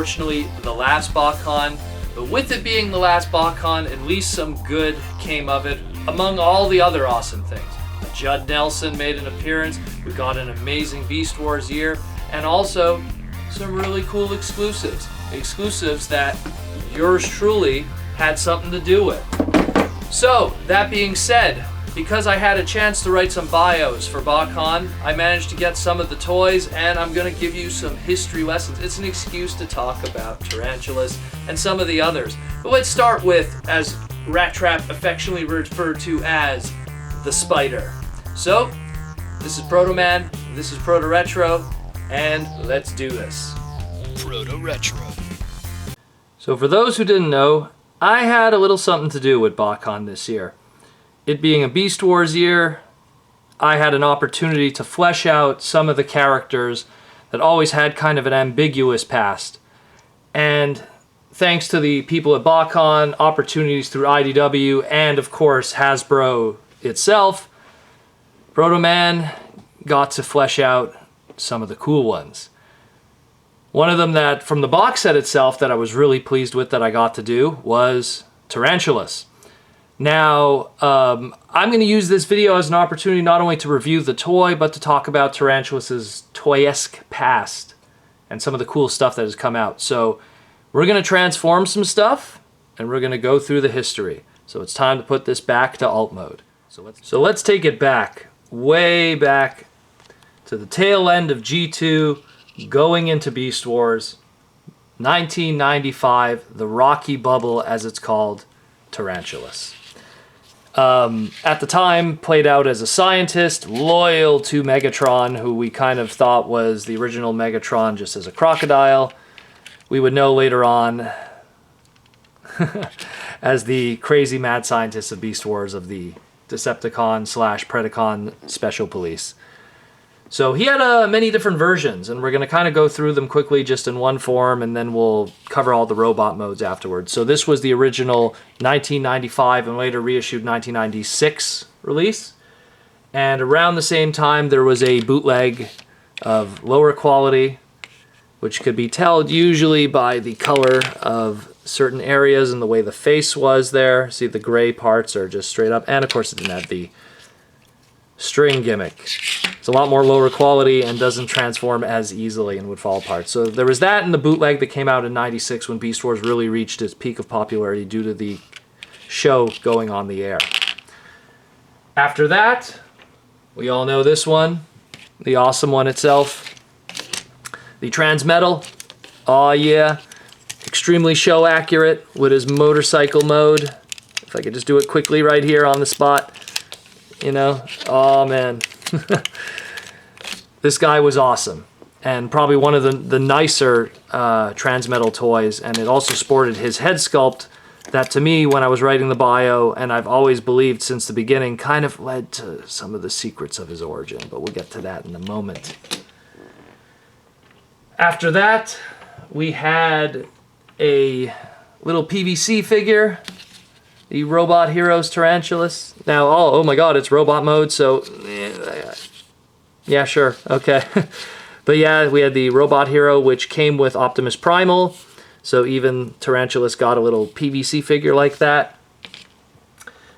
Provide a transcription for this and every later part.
unfortunately the last Botcon, but with it being the last Botcon, at least some good came of it, among all the other awesome things. Judd Nelson made an appearance, we got an amazing Beast Wars year, and also some really cool exclusives. Exclusives that yours truly had something to do with. So, that being said, because I had a chance to write some bios for Botcon, I managed to get some of the toys, and I'm going to give you some history lessons. It's an excuse to talk about Tarantulas and some of the others. But let's start with, as Rat Trap affectionately referred to as, the Spider. So, this is Protoman, this is Proto Retro, and let's do this. Proto Retro. So for those who didn't know, I had a little something to do with Botcon this year. It being a Beast Wars year, I had an opportunity to flesh out some of the characters that always had kind of an ambiguous past. And thanks to the people at Botcon, opportunities through IDW, and of course Hasbro itself, Protoman got to flesh out some of the cool ones. One of them that, from the box set itself, that I was really pleased with that I got to do was Tarantulas. Now, I'm going to use this video as an opportunity not only to review the toy, but to talk about Tarantulas' toy-esque past and some of the cool stuff that has come out. So, we're going to transform some stuff, and we're going to go through the history. So it's time to put this back to alt mode. So let's take it back, way back, to the tail end of G2, going into Beast Wars, 1995, the Rocky Bubble, as it's called, Tarantulas. At the time, played out as a scientist, loyal to Megatron, who we kind of thought was the original Megatron just as a crocodile. We would know later on as the crazy mad scientist of Beast Wars of the Decepticon / Predacon Special Police. So he had many different versions, and we're going to kind of go through them quickly just in one form, and then we'll cover all the robot modes afterwards. So this was the original 1995 and later reissued 1996 release. And around the same time, there was a bootleg of lower quality, which could be told usually by the color of certain areas and the way the face was there. See, the gray parts are just straight up, and of course it didn't have the string gimmick. It's a lot more lower quality and doesn't transform as easily and would fall apart. So there was that in the bootleg that came out in '96 when Beast Wars really reached its peak of popularity due to the show going on the air. After that, we all know this one, the awesome one itself, the Transmetal. Oh yeah, extremely show accurate with his motorcycle mode. If I could just do it quickly right here on the spot. You know, oh man. This guy was awesome. And probably one of the nicer Transmetal toys. And it also sported his head sculpt that to me, when I was writing the bio, and I've always believed since the beginning, kind of led to some of the secrets of his origin. But we'll get to that in a moment. After that, we had a little PVC figure. The Robot Heroes Tarantulas. Now, oh my god, it's robot mode, so yeah, sure, okay. But yeah, we had the Robot Hero, which came with Optimus Primal, so even Tarantulas got a little PVC figure like that.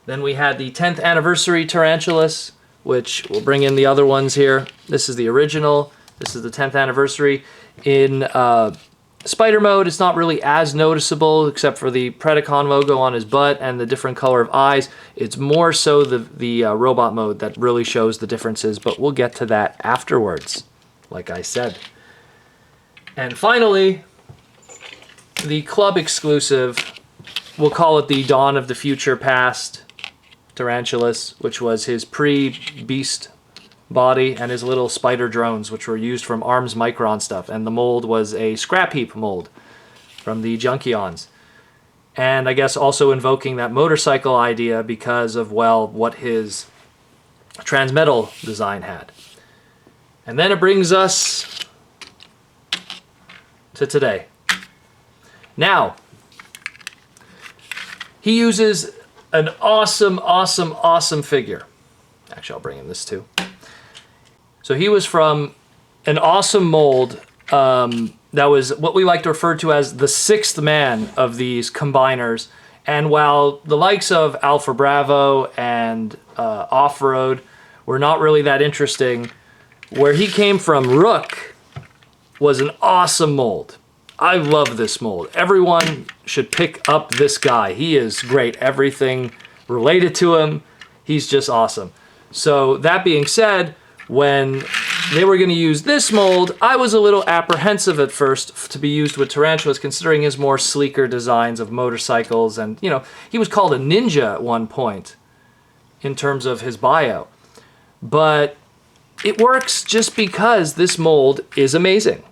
Then we had the 10th Anniversary Tarantulas, which we'll bring in the other ones here. This is the original, this is the 10th Anniversary. In Spider mode, it's not really as noticeable except for the Predacon logo on his butt and the different color of eyes. It's more so the robot mode that really shows the differences, but we'll get to that afterwards, like I said. And finally, the club exclusive, we'll call it the Dawn of the Future Past Tarantulas, which was his pre-Beast body and his little spider drones, which were used from Arms Micron stuff, and the mold was a scrap heap mold from the Junkions. And I guess also invoking that motorcycle idea because of, well, what his Transmetal design had. And then it brings us to today. Now, he uses an awesome figure. Actually, I'll bring in this too. So he was from an awesome mold that was what we like to refer to as the sixth man of these combiners. And while the likes of Alpha Bravo and Off-Road were not really that interesting, where he came from, Rook, was an awesome mold. I love this mold. Everyone should pick up this guy. He is great. Everything related to him, he's just awesome. So that being said, when they were going to use this mold, I was a little apprehensive at first to be used with Tarantulas, considering his more sleeker designs of motorcycles. And, you know, he was called a ninja at one point in terms of his bio. But it works just because this mold is amazing.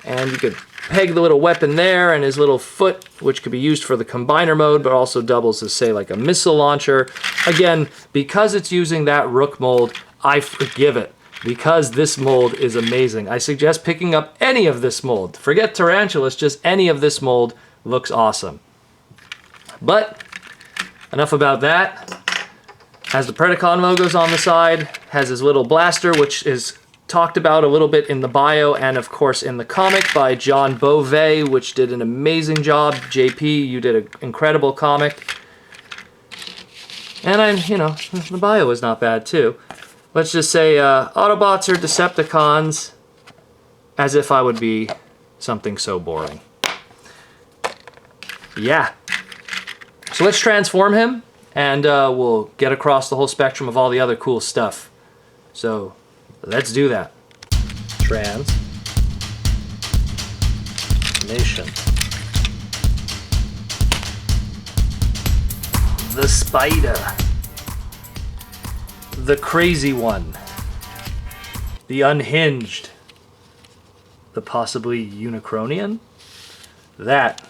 And you could peg the little weapon there and his little foot, which could be used for the combiner mode, but also doubles as, say, like a missile launcher. Again, because it's using that Rook mold, I forgive it, because this mold is amazing. I suggest picking up any of this mold. Forget Tarantulas, just any of this mold looks awesome. But enough about that. Has the Predacon logos on the side, has his little blaster, which is talked about a little bit in the bio and of course in the comic by John Beauvais, which did an amazing job. JP, you did an incredible comic. And you know, the bio is not bad too. Let's just say Autobots are Decepticons, as if I would be something so boring. Yeah. So let's transform him, and we'll get across the whole spectrum of all the other cool stuff. So let's do that. Transformation. The Spider. The Crazy One. The Unhinged. The possibly Unicronian. That,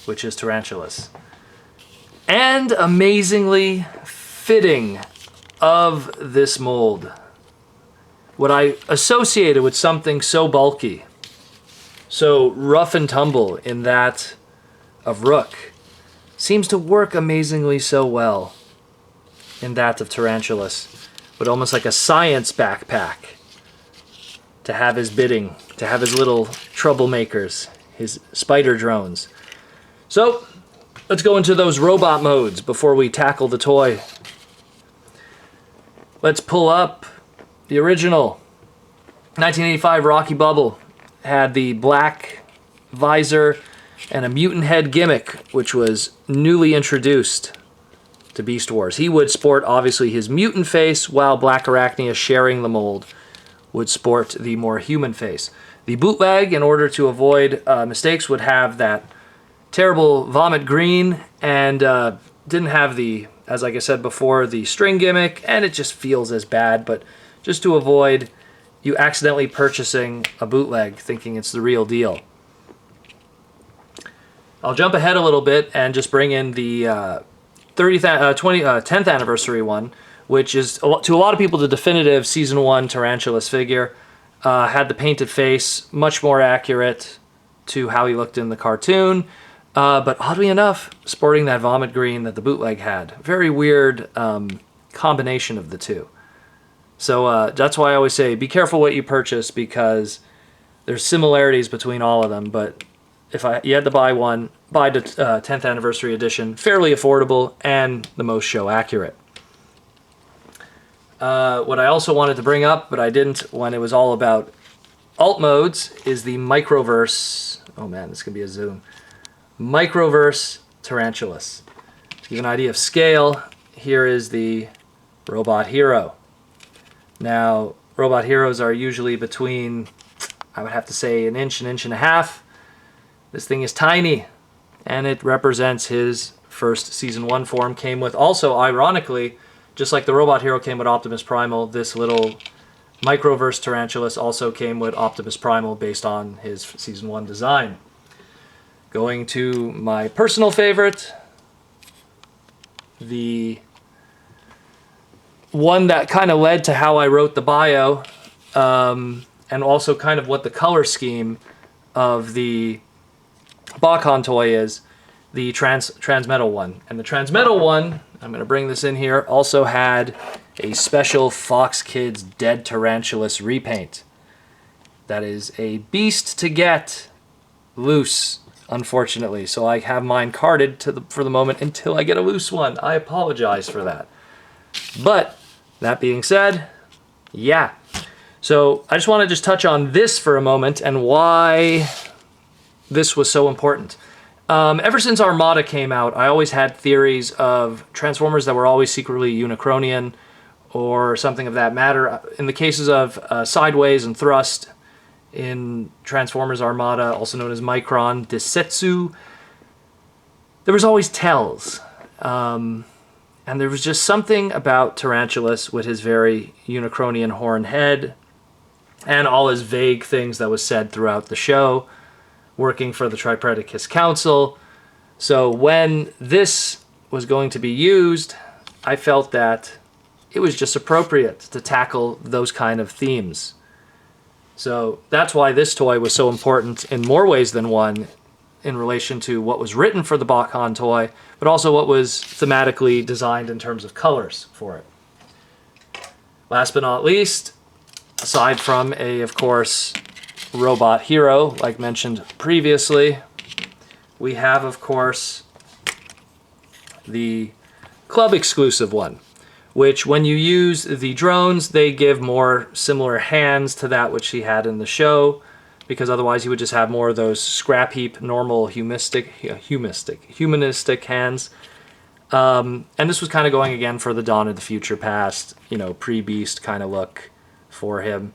which is Tarantulas. And amazingly fitting of this mold, what I associated with something so bulky, so rough and tumble in that of Rook, seems to work amazingly so well in that of Tarantulas, with almost like a science backpack to have his bidding, to have his little troublemakers, his spider drones. So let's go into those robot modes before we tackle the toy. Let's pull up the original 1985 Rocky Bubble. Had the black visor and a mutant head gimmick, which was newly introduced to Beast Wars. He would sport, obviously, his mutant face, while Black Arachnia, sharing the mold, would sport the more human face. The bootleg, in order to avoid mistakes, would have that terrible vomit green, and didn't have the, as like I said before, the string gimmick, and it just feels as bad. But just to avoid you accidentally purchasing a bootleg thinking it's the real deal, I'll jump ahead a little bit and just bring in the 10th anniversary one, which is, to a lot of people, the definitive Season 1 Tarantulas figure. Had the painted face, much more accurate to how he looked in the cartoon. But oddly enough, sporting that vomit green that the bootleg had. Very weird combination of the two. So that's why I always say, be careful what you purchase, because there's similarities between all of them. But if you had to buy one, buy the 10th anniversary edition. Fairly affordable and the most show accurate. What I also wanted to bring up, but I didn't when it was all about alt modes, is the Microverse. Oh man, this could be a zoom. Microverse Tarantulas. To give an idea of scale, here is the Robot Hero. Now, Robot Heroes are usually between, I would have to say, an inch and a half. This thing is tiny, and it represents his first Season 1 form. Came with, also, ironically, just like the Robot Hero came with Optimus Primal, this little Microverse Tarantulas also came with Optimus Primal based on his Season 1 design. Going to my personal favorite, the one that kind of led to how I wrote the bio, and also kind of what the color scheme of the Botcon toy is, the Transmetal one. And the Transmetal one, I'm going to bring this in here, also had a special Fox Kids Dead Tarantulas repaint That is a beast to get loose, unfortunately. So I have mine carded for the moment until I get a loose one. I apologize for that. But that being said, yeah. So I just want to touch on this for a moment and why this was so important. Ever since Armada came out, I always had theories of Transformers that were always secretly Unicronian or something of that matter. In the cases of Sideways and Thrust in Transformers Armada, also known as Micron, Desetsu, there was always tells. And there was just something about Tarantulas with his very Unicronian horn head and all his vague things that was said throughout the show, working for the Tripredacus Council. So when this was going to be used, I felt that it was just appropriate to tackle those kind of themes. So that's why this toy was so important in more ways than one in relation to what was written for the Botcon toy, but also what was thematically designed in terms of colors for it. Last but not least, aside from of course, robot hero, like mentioned previously, we have, of course, the club exclusive one, which when you use the drones, they give more similar hands to that which he had in the show, because otherwise you would just have more of those scrap heap, normal humanistic hands. And this was kind of going again for the Dawn of the Future Past, pre-Beast kind of look for him.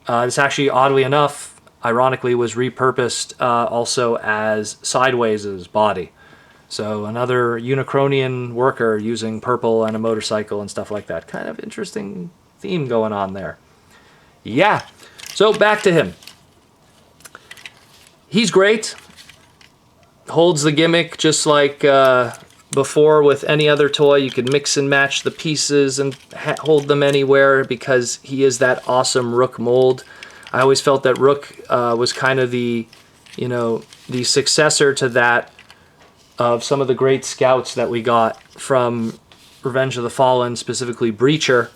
This actually, oddly enough, ironically, was repurposed also as Sideways' body. So another Unicronian worker using purple and a motorcycle and stuff like that. Kind of interesting theme going on there. Yeah, so back to him. He's great. Holds the gimmick just like before with any other toy. You could mix and match the pieces and hold them anywhere because he is that awesome Rook mold. I always felt that Rook was kind of the successor to that of some of the great scouts that we got from Revenge of the Fallen, specifically Breacher.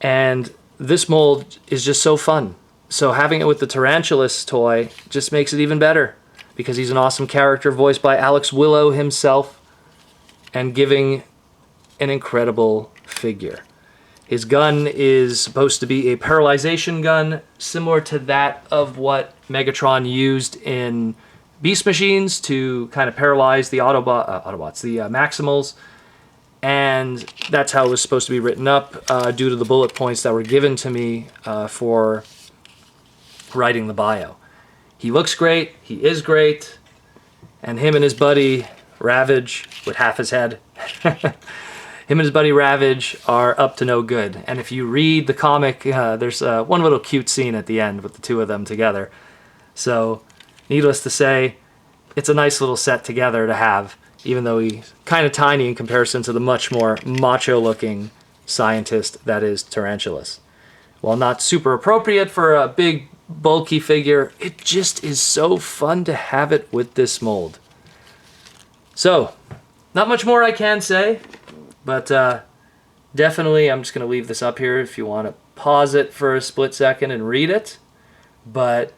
And this mold is just so fun. So having it with the Tarantulas toy just makes it even better because he's an awesome character voiced by Alex Willow himself and giving an incredible figure. His gun is supposed to be a paralyzation gun similar to that of what Megatron used in Beast Machines to kind of paralyze the Autobots, the Maximals. And that's how it was supposed to be written up due to the bullet points that were given to me for writing the bio. He looks great, he is great, and him and his buddy Ravage, with half his head, him and his buddy Ravage are up to no good. And if you read the comic, there's one little cute scene at the end with the two of them together. So, needless to say, it's a nice little set together to have, even though he's kind of tiny in comparison to the much more macho-looking scientist that is Tarantulas. While not super appropriate for a big, bulky figure, it just is so fun to have it with this mold. So, not much more I can say, but definitely I'm just going to leave this up here if you want to pause it for a split second and read it. But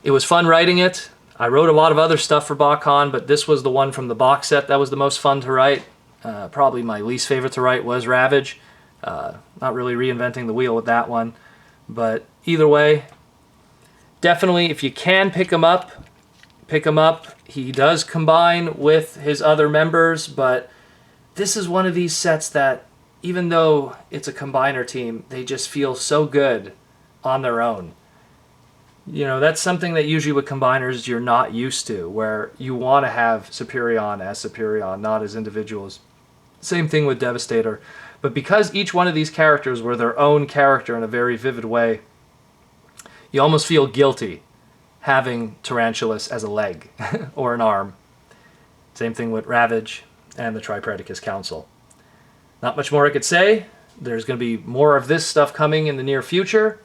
it was fun writing it. I wrote a lot of other stuff for Botcon, but this was the one from the box set that was the most fun to write. Probably my least favorite to write was Ravage. Not really reinventing the wheel with that one. But either way, definitely if you can pick him up, pick him up. He does combine with his other members, but this is one of these sets that, even though it's a combiner team, they just feel so good on their own. That's something that usually with combiners you're not used to, where you want to have Superion as Superion, not as individuals. Same thing with Devastator. But because each one of these characters were their own character in a very vivid way, you almost feel guilty having Tarantulas as a leg or an arm. Same thing with Ravage and the Tripredacus Council. Not much more I could say. There's going to be more of this stuff coming in the near future.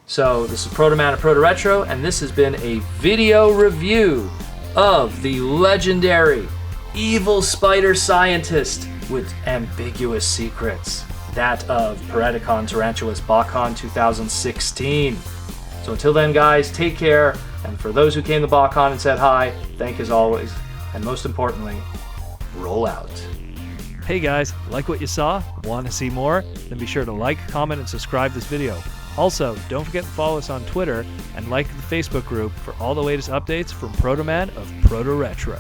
So this is Protoman of Proto Retro, and this has been a video review of the legendary evil spider scientist with ambiguous secrets, that of Predacon Tarantulas Botcon 2016. So until then, guys, take care. And for those who came to Botcon and said hi, thank you as always. And most importantly, roll out. Hey guys, like what you saw? Want to see more? Then be sure to like, comment, and subscribe this video. Also, don't forget to follow us on Twitter and like the Facebook group for all the latest updates from Protoman of Proto Retro.